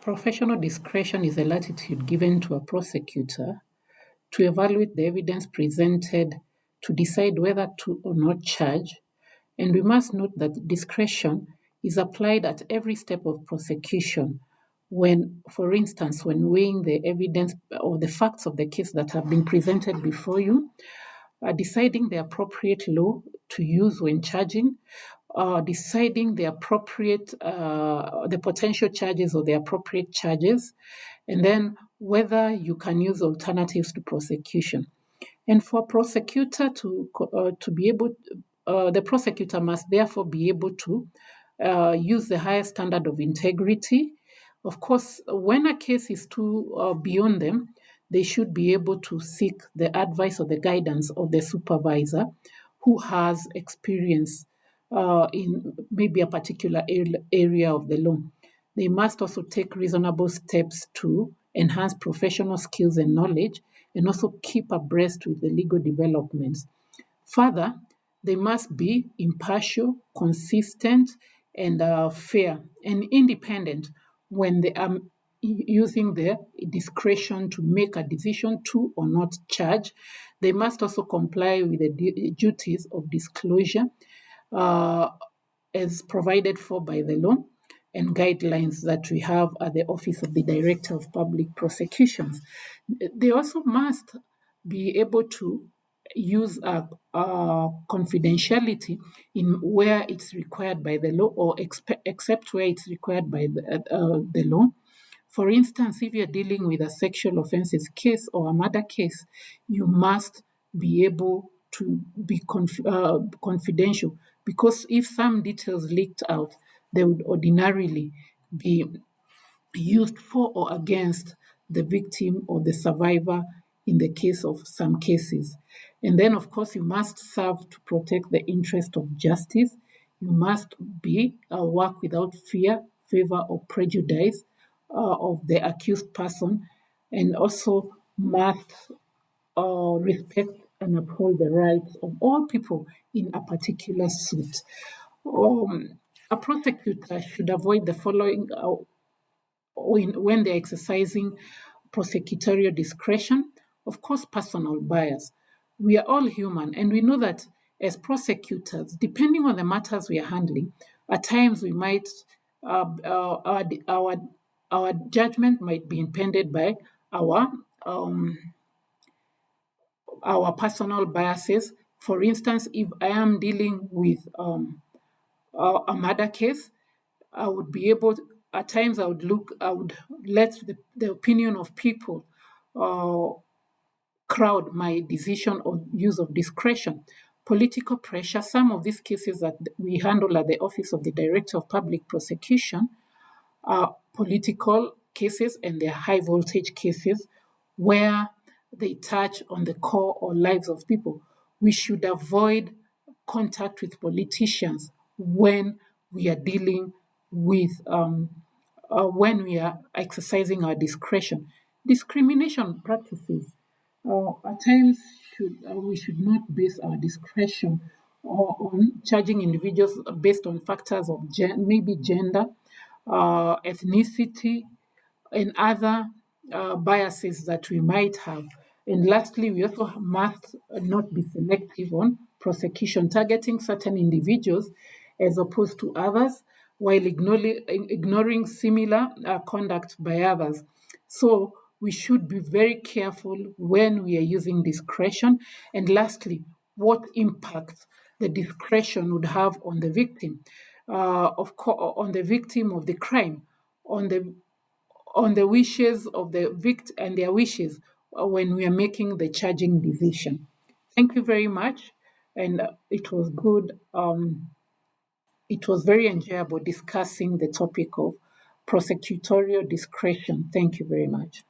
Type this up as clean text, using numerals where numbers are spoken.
Professional discretion is a latitude given to a prosecutor to evaluate the evidence presented to decide whether to or not charge, and we must note that discretion is applied at every step of prosecution when, for instance, when weighing the evidence or the facts of the case that have been presented before you, deciding the appropriate law to use when charging, deciding the appropriate, the potential charges or the appropriate charges, and then whether you can use alternatives to prosecution. And for a prosecutor to be able, the prosecutor must therefore be able to use the highest standard of integrity. Of course, when a case is too beyond them, they should be able to seek the advice or the guidance of the supervisor who has experience in maybe a particular area of the law. They must also take reasonable steps to enhance professional skills and knowledge and also keep abreast with the legal developments. Further, they must be impartial, consistent, and fair and independent when they are using their discretion to make a decision to or not charge. They must also comply with the duties of disclosure as provided for by the law and guidelines that we have at the Office of the Director of Public Prosecutions. They also must be able to use confidentiality in where it's required by the law or except where it's required by the law. For instance, if you're dealing with a sexual offenses case or a murder case, you must be able to be confidential, because if some details leaked out, they would ordinarily be used for or against the victim or the survivor in the case of some cases. And then, of course, you must serve to protect the interest of justice. You must be work without fear, favor, or prejudice of the accused person, and also must respect and uphold the rights of all people in a particular suit. A prosecutor should avoid the following when they're exercising prosecutorial discretion. Of course, personal bias. We are all human, and we know that as prosecutors, depending on the matters we are handling, at times we might our judgment might be impeded by our personal biases. For instance, if I am dealing with a murder case, I would be able to, at times I would let the opinion of people crowd my decision or use of discretion. Political pressure, some of these cases that we handle at the Office of the Director of Public Prosecution are political cases, and they're high voltage cases where they touch on the core or lives of people. We should avoid contact with politicians when we are dealing with when we are exercising our discretion. Discrimination practices. At times, we should not base our discretion on charging individuals based on factors of maybe gender, ethnicity, and other biases that we might have. And lastly, we also must not be selective on prosecution, targeting certain individuals as opposed to others, while ignoring similar conduct by others. So we should be very careful when we are using discretion. And lastly, what impact the discretion would have on the victim, on the victim of the crime, on the wishes of the victim and their wishes when we are making the charging decision. Thank you very much, and it was good. It was very enjoyable discussing the topic of prosecutorial discretion. Thank you very much.